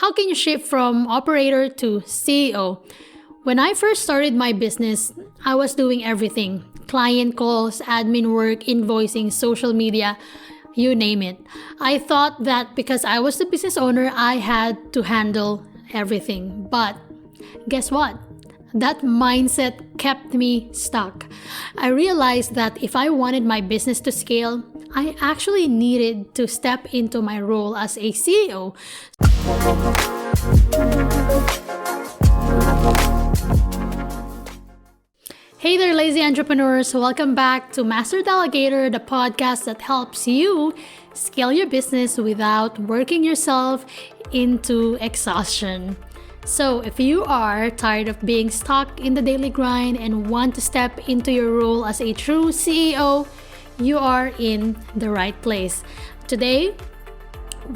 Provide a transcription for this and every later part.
How can you shift from operator to CEO? When I first started my business, I was doing everything: client calls, admin work, invoicing, social media, you name it. I thought that because I was the business owner, I had to handle everything. But guess what? That mindset kept me stuck. I realized that if I wanted my business to scale, I actually needed to step into my role as a CEO. Hey there, lazy entrepreneurs. Welcome back to Master Delegator, the podcast that helps you scale your business without working yourself into exhaustion. So if you are tired of being stuck in the daily grind and want to step into your role as a true CEO, you are in the right place. Today,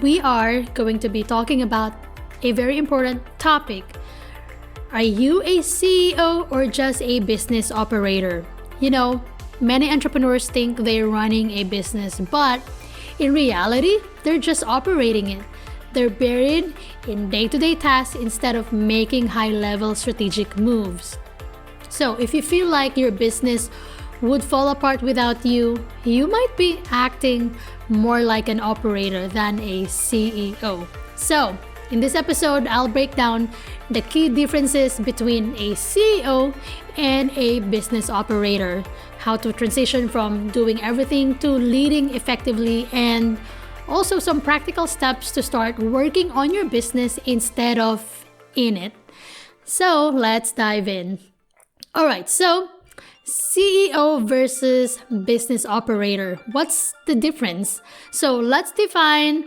we are going to be talking about a very important topic. Are you a CEO or just a business operator? You know, many entrepreneurs think they're running a business, but in reality, they're just operating it. They're buried in day-to-day tasks instead of making high-level strategic moves. So if you feel like your business would fall apart without you, you might be acting more like an operator than a CEO. So in this episode, I'll break down the key differences between a CEO and a business operator, how to transition from doing everything to leading effectively, and also some practical steps to start working on your business instead of in it. So let's dive in. Alright, so CEO versus business operator. What's the difference? So let's define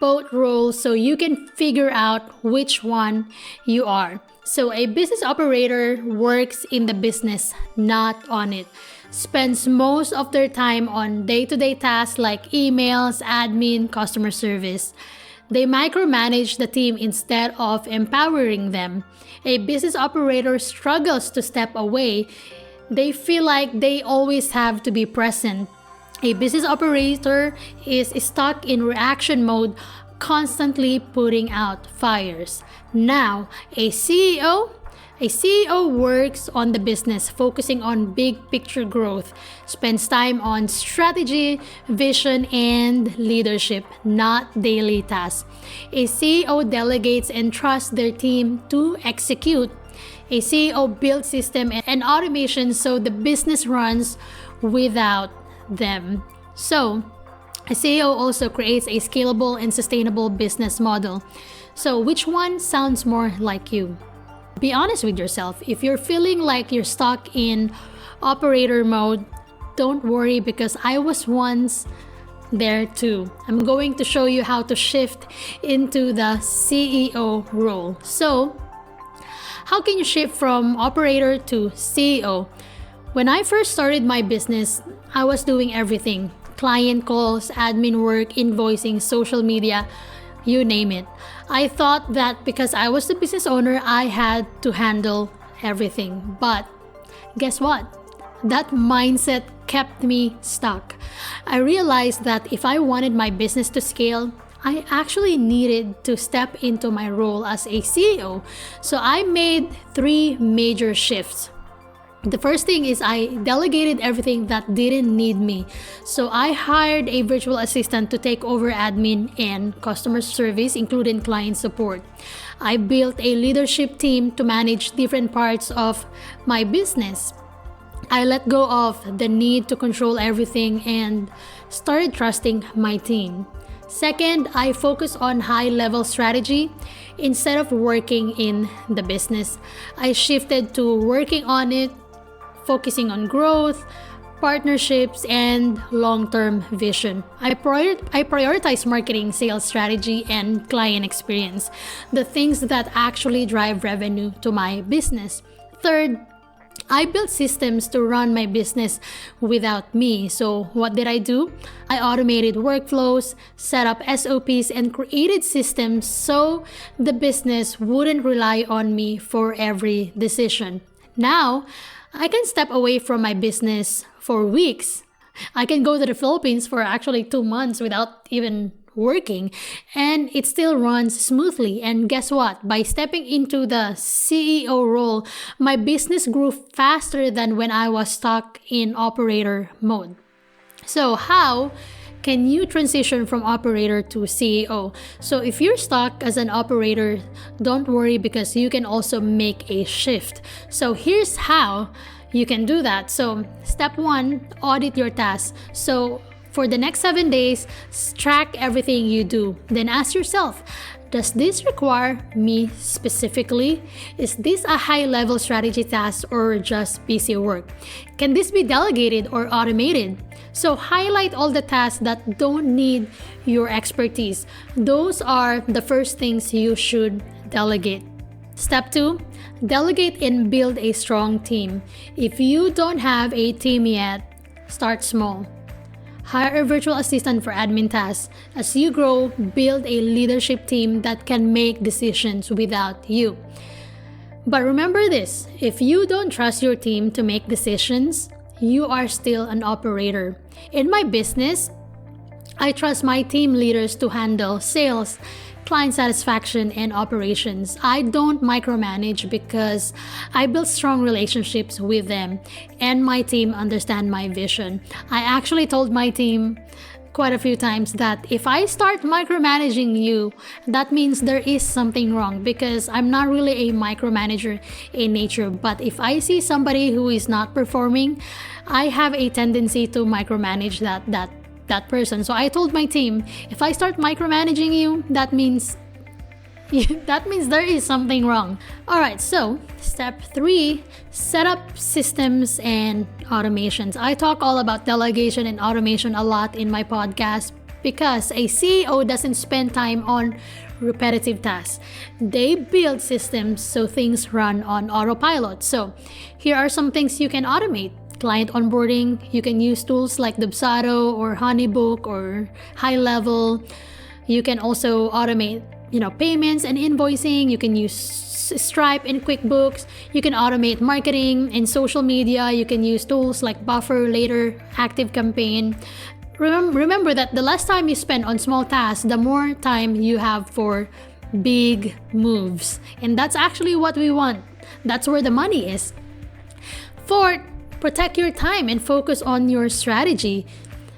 both roles so you can figure out which one you are. So a business operator works in the business, not on it. Spends most of their time on day-to-day tasks like emails, admin, customer service. They micromanage the team instead of empowering them. A business operator struggles to step away. They feel like they always have to be present. A business operator is stuck in reaction mode, constantly putting out fires. Now, a CEO works on the business, focusing on big picture growth, spends time on strategy, vision, and leadership, not daily tasks. A CEO delegates and trusts their team to execute. A CEO builds system and automation so the business runs without them. So, a CEO also creates a scalable and sustainable business model. So, which one sounds more like you? Be honest with yourself. If you're feeling like you're stuck in operator mode, don't worry, because I was once there too. I'm going to show you how to shift into the CEO role. So, how can you shift from operator to CEO? When I first started my business, I was doing everything: client calls, admin work, invoicing, social media, you name it. I thought that because I was the business owner, I had to handle everything. But guess what? That mindset kept me stuck. I realized that if I wanted my business to scale, I actually needed to step into my role as a CEO. So I made 3 major shifts. The first thing is I delegated everything that didn't need me. So I hired a virtual assistant to take over admin and customer service, including client support. I built a leadership team to manage different parts of my business. I let go of the need to control everything and started trusting my team. Second, I focus on high-level strategy instead of working in the business. I shifted to working on it, focusing on growth, partnerships, and long-term vision. I prioritize marketing, sales strategy, and client experience, the things that actually drive revenue to my business. Third, I built systems to run my business without me. So what did I do? I automated workflows, set up SOPs, and created systems so the business wouldn't rely on me for every decision. Now, I can step away from my business for weeks. I can go to the Philippines for actually 2 months without even working, and it still runs smoothly. And guess what? By stepping into the CEO role, my business grew faster than when I was stuck in operator mode. So how can you transition from operator to CEO? So if you're stuck as an operator, don't worry, because you can also make a shift. So here's how you can do that. So step 1, audit your tasks. So for the next 7 days, track everything you do. Then ask yourself, does this require me specifically? Is this a high-level strategy task or just busy work? Can this be delegated or automated? So highlight all the tasks that don't need your expertise. Those are the first things you should delegate. Step 2, delegate and build a strong team. If you don't have a team yet, start small. Hire a virtual assistant for admin tasks. As you grow, build a leadership team that can make decisions without you. But remember this, if you don't trust your team to make decisions, you are still an operator. In my business, I trust my team leaders to handle sales, client satisfaction, and operations. I don't micromanage because I build strong relationships with them, and my team understand my vision. I actually told my team quite a few times that if I start micromanaging you, that means there is something wrong, because I'm not really a micromanager in nature. But if I see somebody who is not performing, I have a tendency to micromanage that person. So I told my team, if I start micromanaging you, that means there is something wrong. All right, so step 3, set up systems and automations. I talk all about delegation and automation a lot in my podcast because a CEO doesn't spend time on repetitive tasks. They build systems so things run on autopilot. So here are some things you can automate. Client onboarding, you can use tools like Dubsado or Honeybook or High Level. You can also automate, payments and invoicing. You can use Stripe and QuickBooks. You can automate marketing and social media. You can use tools like Buffer, Later, ActiveCampaign. Remember that the less time you spend on small tasks, the more time you have for big moves. And that's actually what we want. That's where the money is. 4, protect your time and focus on your strategy.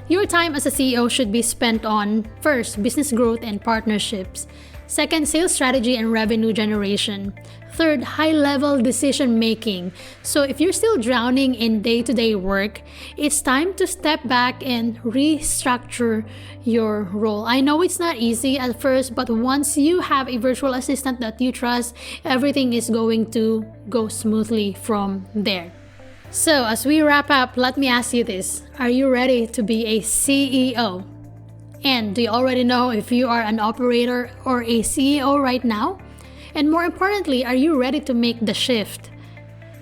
Your time as a CEO should be spent on, first, business growth and partnerships. Second, sales strategy and revenue generation. Third, high-level decision-making. So if you're still drowning in day-to-day work, it's time to step back and restructure your role. I know it's not easy at first, but once you have a virtual assistant that you trust, everything is going to go smoothly from there. So as we wrap up, let me ask you this. Are you ready to be a CEO? And do you already know if you are an operator or a CEO right now? And more importantly, are you ready to make the shift?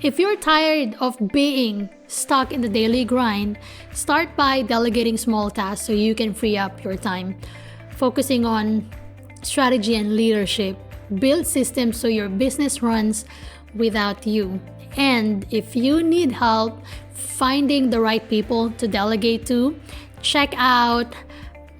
If you're tired of being stuck in the daily grind, start by delegating small tasks so you can free up your time. Focusing on strategy and leadership. Build systems so your business runs without you. And if you need help finding the right people to delegate to, check out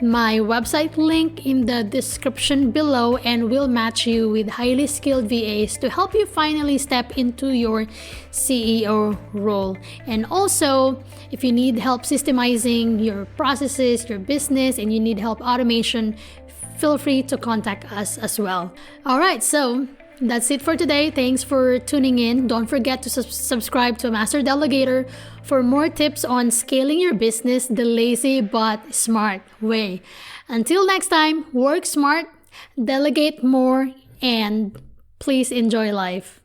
my website link in the description below, and we'll match you with highly skilled VAs to help you finally step into your CEO role. And also, if you need help systemizing your processes, your business, and you need help automation, feel free to contact us as well. All right, so that's it for today. Thanks for tuning in. Don't forget to subscribe to Master Delegator for more tips on scaling your business the lazy but smart way. Until next time, work smart, delegate more, and please enjoy life.